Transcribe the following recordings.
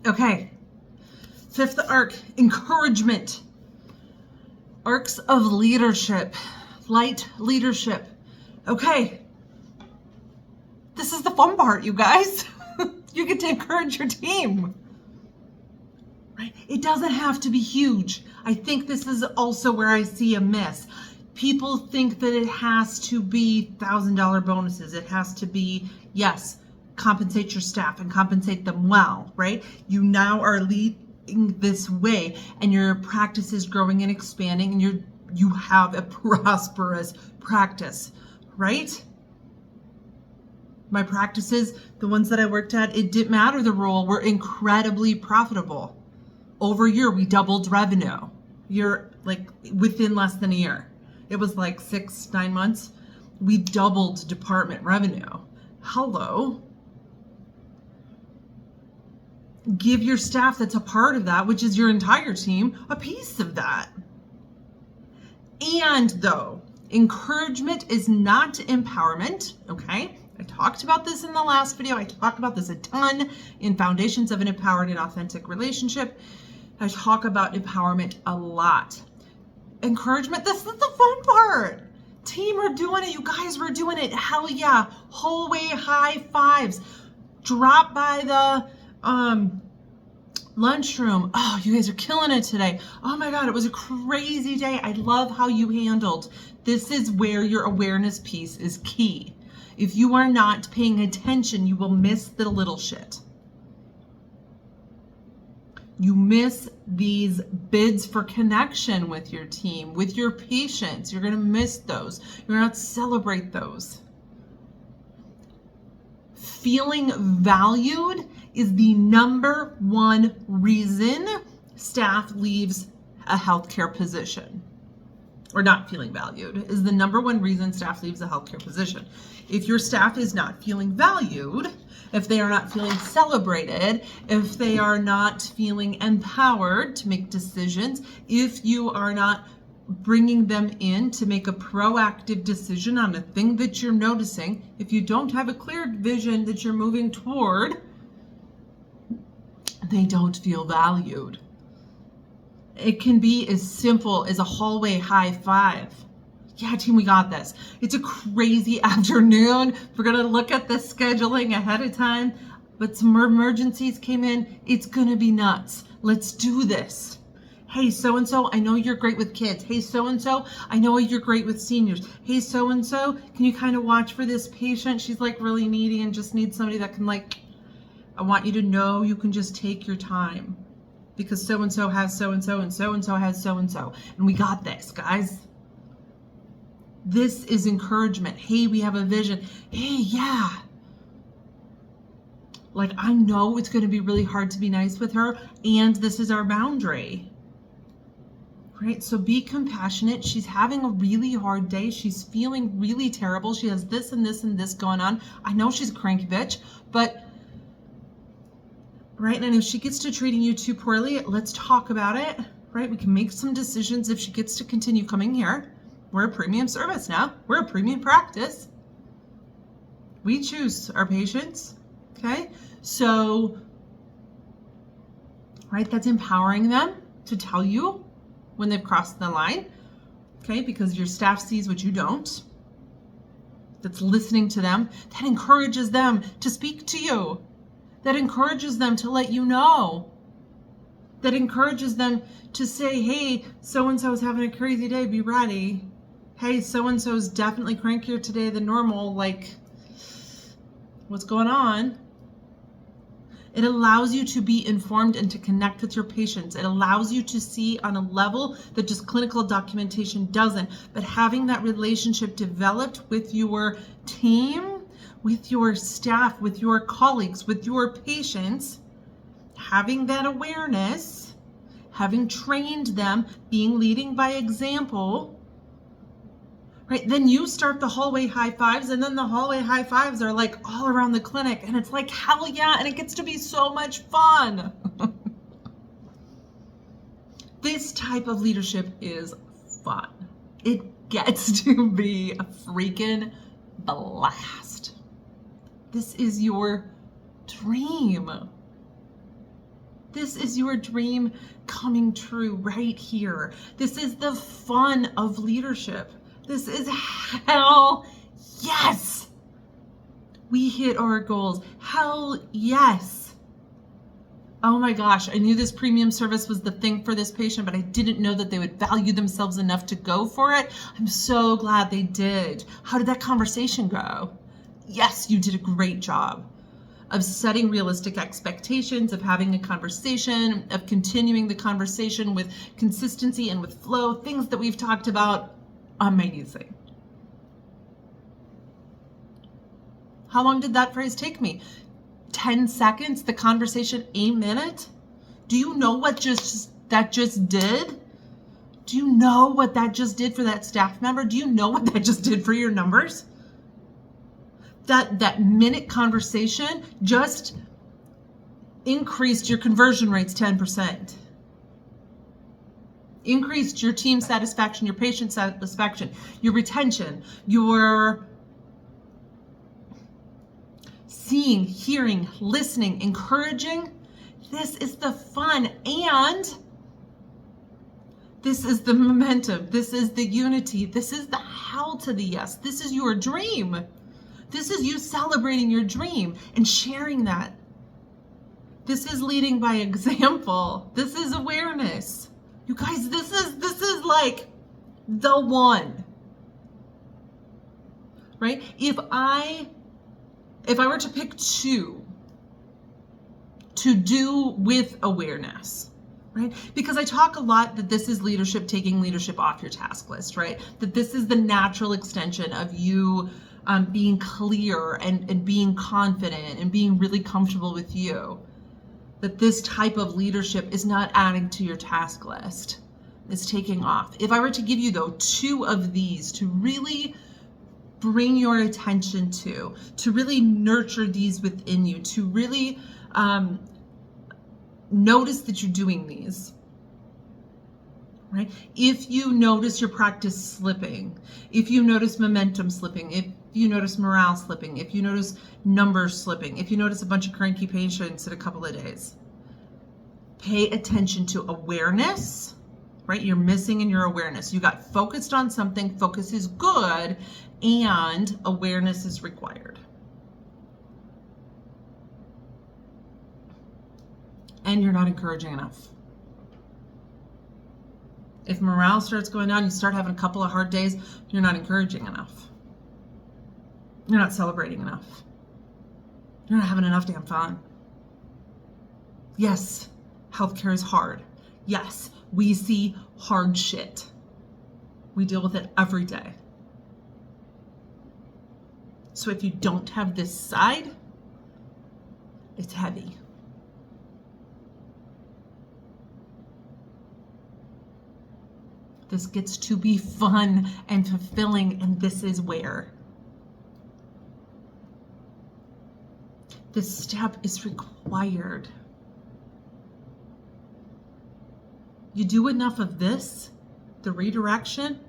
Okay. Fifth arc, encouragement. Arcs of leadership, light leadership. Okay. This is the fun part, you guys. You get to encourage your team. Right? It doesn't have to be huge. I think this is also where I see a miss. People think that it has to be $1,000 bonuses. It has to be, yes, compensate your staff and compensate them well, right? You now are leading this way and your practice is growing and expanding and you have a prosperous practice, right? My practices, the ones that I worked at, it didn't matter the role, were incredibly profitable. Over a year, we doubled revenue. You're like within less than a year. It was like 6-9 months. We doubled department revenue. Hello. Give your staff that's a part of that, which is your entire team, a piece of that. And though, encouragement is not empowerment, okay? I talked about this in the last video. I talk about this a ton in Foundations of an Empowered and Authentic Relationship. I talk about empowerment a lot. Encouragement, this is the fun part. Team are doing it. You guys were doing it. Hell yeah. Hallway high fives. Drop by the lunchroom. Oh, you guys are killing it today. Oh my God, it was a crazy day. I love how you handled. This is where your awareness piece is key. If you are not paying attention, you will miss the little shit. You miss these bids for connection with your team, with your patients. You're going to miss those. You're going to celebrate those. Feeling valued is the number one reason staff leaves a healthcare position. Or not feeling valued is the number one reason staff leaves a healthcare position. If your staff is not feeling valued, if they are not feeling celebrated, if they are not feeling empowered to make decisions, if you are not bringing them in to make a proactive decision on a thing that you're noticing, if you don't have a clear vision that you're moving toward, they don't feel valued. It can be as simple as a hallway high five. Yeah, team, we got this. It's a crazy afternoon. We're going to look at the scheduling ahead of time, but some emergencies came in. It's going to be nuts. Let's do this. Hey, so-and-so, I know you're great with kids. Hey, so-and-so, I know you're great with seniors. Hey, so-and-so, can you kind of watch for this patient? She's like really needy and just needs somebody that can I want you to know you can just take your time because so-and-so has so-and-so and so-and-so has so-and-so. And we got this, guys. This is encouragement. Hey, we have a vision. Hey, yeah. I know it's going to be really hard to be nice with her, and this is our boundary. Right? So be compassionate. She's having a really hard day. She's feeling really terrible. She has this and this and this going on. I know she's a cranky bitch, but right? And if she gets to treating you too poorly, let's talk about it, right? We can make some decisions if she gets to continue coming here. We're a premium service now. We're a premium practice. We choose our patients, okay? So, right, that's empowering them to tell you when they've crossed the line, okay? Because your staff sees what you don't. That's listening to them. That encourages them to speak to you. That encourages them to let you know. That encourages them to say, hey, so-and-so is having a crazy day, be ready. Hey, so-and-so is definitely crankier today than normal, what's going on? It allows you to be informed and to connect with your patients. It allows you to see on a level that just clinical documentation doesn't. But having that relationship developed with your team, with your staff, with your colleagues, with your patients, having that awareness, having trained them, leading by example, right? Then you start the hallway high fives, and then the hallway high fives are all around the clinic, and it's hell yeah, and it gets to be so much fun. This type of leadership is fun. It gets to be a freaking blast. This is your dream. This is your dream coming true right here. This is the fun of leadership. This is hell yes. We hit our goals. Hell yes. Oh my gosh, I knew this premium service was the thing for this patient, but I didn't know that they would value themselves enough to go for it. I'm so glad they did. How did that conversation go? Yes, you did a great job of setting realistic expectations, of having a conversation, of continuing the conversation with consistency and with flow, things that we've talked about. Amazing. How long did that phrase take me? 10 seconds? The conversation, a minute? Do you know what that just did? Do you know what that just did for that staff member? Do you know what that just did for your numbers? That minute conversation just increased your conversion rates 10%. Increased your team satisfaction, your patient satisfaction, your retention, your seeing, hearing, listening, encouraging. This is the fun, and this is the momentum. This is the unity. This is the how to the yes. This is your dream. This is you celebrating your dream and sharing that. This is leading by example. This is awareness. You guys, this is like the one. Right? If I were to pick two to do with awareness, right? Because I talk a lot that this is leadership, taking leadership off your task list, right? That this is the natural extension of you being clear and being confident and being really comfortable with you. That this type of leadership is not adding to your task list. It's taking off. If I were to give you, though, two of these to really bring your attention to really nurture these within you, to really notice that you're doing these, right? If you notice your practice slipping, if you notice momentum slipping, if you notice morale slipping, if you notice numbers slipping, if you notice a bunch of cranky patients in a couple of days, pay attention to awareness, right? You're missing in your awareness. You got focused on something. Focus is good, and awareness is required. And you're not encouraging enough. If morale starts going down, you start having a couple of hard days, you're not encouraging enough. You're not celebrating enough. You're not having enough damn fun. Yes, healthcare is hard. Yes, we see hard shit. We deal with it every day. So if you don't have this side, it's heavy. This gets to be fun and fulfilling, and this is where this step is required. You do enough of this, the redirection,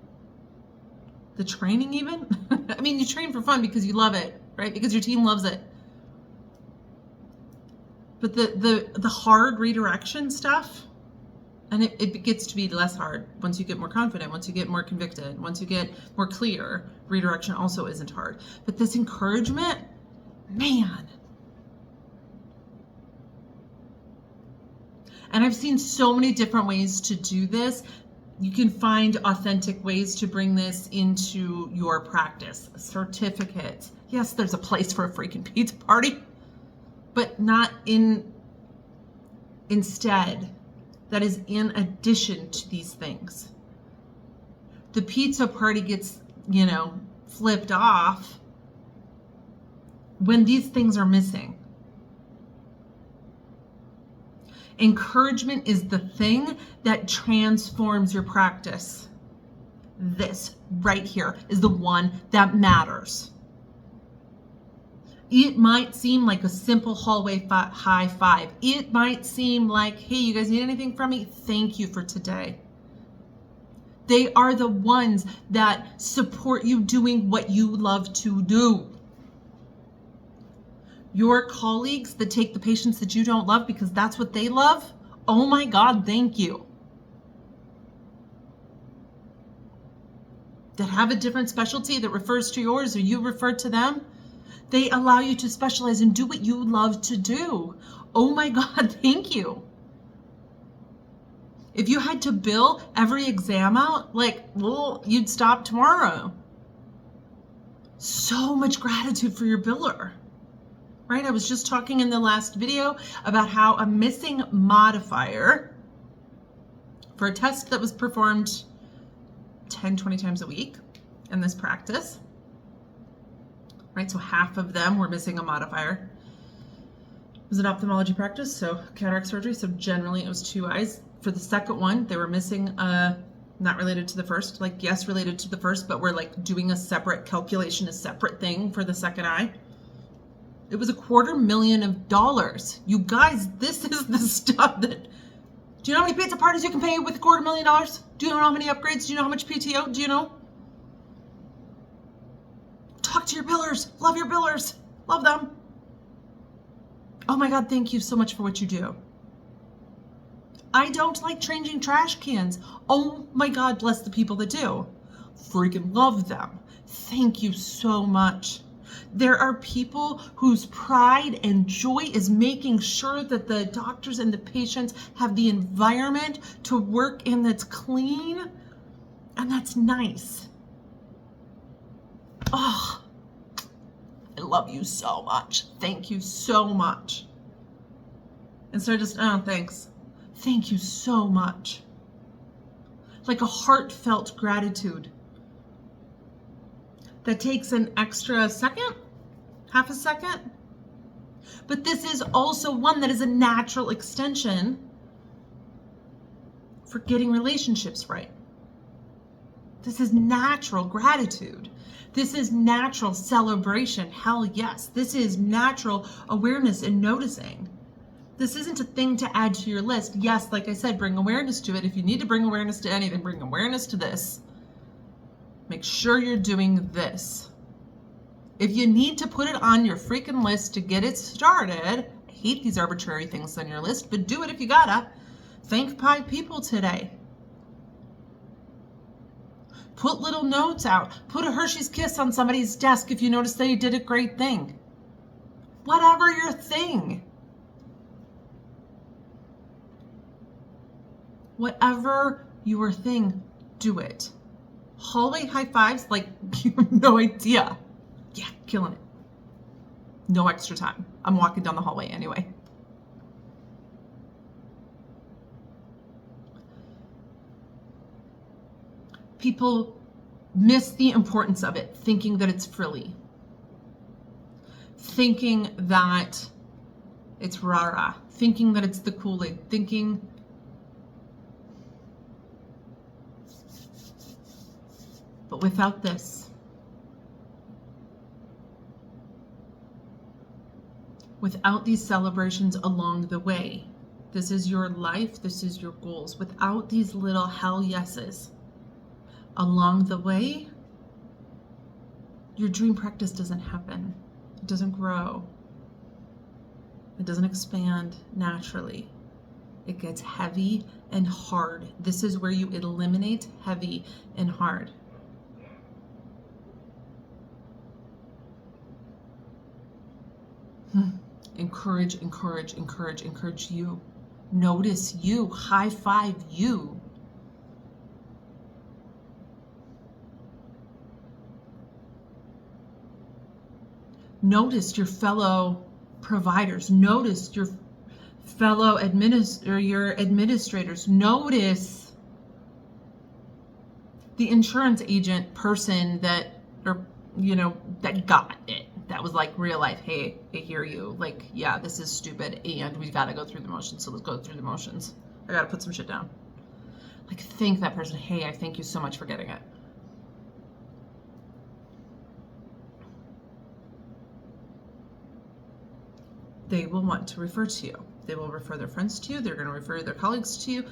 the training even. I mean, you train for fun because you love it, right? Because your team loves it. But the hard redirection stuff, and it gets to be less hard once you get more confident, once you get more convicted, once you get more clear. Redirection also isn't hard. But this encouragement, man. And I've seen so many different ways to do this. You can find authentic ways to bring this into your practice. Certificates. Yes, there's a place for a freaking pizza party, but not instead. That is in addition to these things. The pizza party gets, flipped off when these things are missing. Encouragement is the thing that transforms your practice. This right here is the one that matters. It might seem like a simple hallway high five. It might seem like, hey, you guys need anything from me? Thank you for today. They are the ones that support you doing what you love to do. Your colleagues that take the patients that you don't love because that's what they love, oh my God, thank you. That have a different specialty that refers to yours or you refer to them, they allow you to specialize and do what you love to do. Oh my God, thank you. If you had to bill every exam out, like, well, you'd stop tomorrow. So much gratitude for your biller, right? I was just talking in the last video about how a missing modifier for a test that was performed 10, 20 times a week in this practice, right? So half of them were missing a modifier. It was an ophthalmology practice, so cataract surgery. So generally it was 2 eyes. For the second one, they were missing not related to the first, like yes, related to the first, but we're like doing a separate calculation, a separate thing for the second eye. It was $250,000. You guys, this is the stuff that, do you know how many pizza parties you can pay with $250,000? Do you know how many upgrades? Do you know how much PTO? Do you know? Talk to your billers. Love your billers. Love them. Oh my God, thank you so much for what you do. I don't like changing trash cans. Oh my God, bless the people that do. Freaking love them. Thank you so much. There are people whose pride and joy is making sure that the doctors and the patients have the environment to work in that's clean and that's nice. Oh, I love you so much. Thank you so much. Instead of just, oh, thanks. Thank you so much. Like a heartfelt gratitude that takes an extra second, half a second. But this is also one that is a natural extension for getting relationships right. This is natural gratitude. This is natural celebration. Hell yes. This is natural awareness and noticing. This isn't a thing to add to your list. Yes, like I said, bring awareness to it. If you need to bring awareness to anything, bring awareness to this. Make sure you're doing this. If you need to put it on your freaking list to get it started, I hate these arbitrary things on your list, but do it if you gotta. Thank 5 people today. Put little notes out. Put a Hershey's Kiss on somebody's desk if you notice they did a great thing. Whatever your thing. Whatever your thing, do it. Hallway high fives, like you have no idea. Yeah, killing it. No extra time. I'm walking down the hallway anyway. People miss the importance of it, thinking that it's frilly. Thinking that it's rah-rah. Thinking that it's the Kool-Aid. Thinking but without this, without these celebrations along the way, this is your life, this is your goals. Without these little hell yeses along the way, your dream practice doesn't happen. It doesn't grow. It doesn't expand naturally. It gets heavy and hard. This is where you eliminate heavy and hard. Encourage, encourage, encourage, encourage you. Notice you. High five you. Notice your fellow providers. Notice your fellow administrators. Notice the insurance agent person that, or that got it. That was like real life. Hey, I hear you. Like, yeah, this is stupid and we've got to go through the motions. So let's go through the motions. I got to put some shit down. Like, thank that person. Hey, I thank you so much for getting it. They will want to refer to you. They will refer their friends to you. They're going to refer their colleagues to you.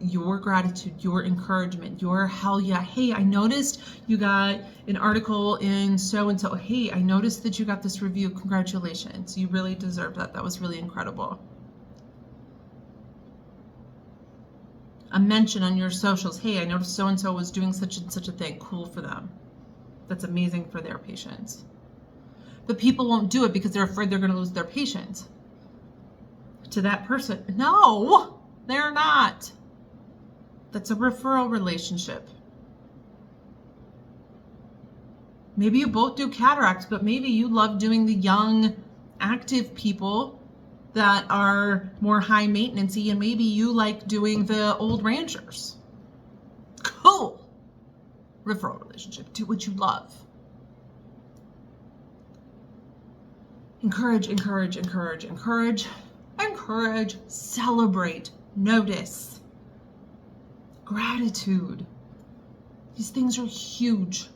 your gratitude, your encouragement, your hell yeah. Hey, I noticed you got an article in so and so. Hey, I noticed that you got this review. Congratulations. You really deserve that. That was really incredible. A mention on your socials. Hey, I noticed so and so was doing such and such a thing. Cool for them. That's amazing for their patients. But people won't do it because they're afraid they're going to lose their patients to that person. No, they're not. That's a referral relationship. Maybe you both do cataracts, but maybe you love doing the young, active people that are more high maintenance-y, and maybe you like doing the old ranchers. Cool. Referral relationship. Do what you love. Encourage, encourage, encourage, encourage, encourage, celebrate, notice, gratitude. These things are huge.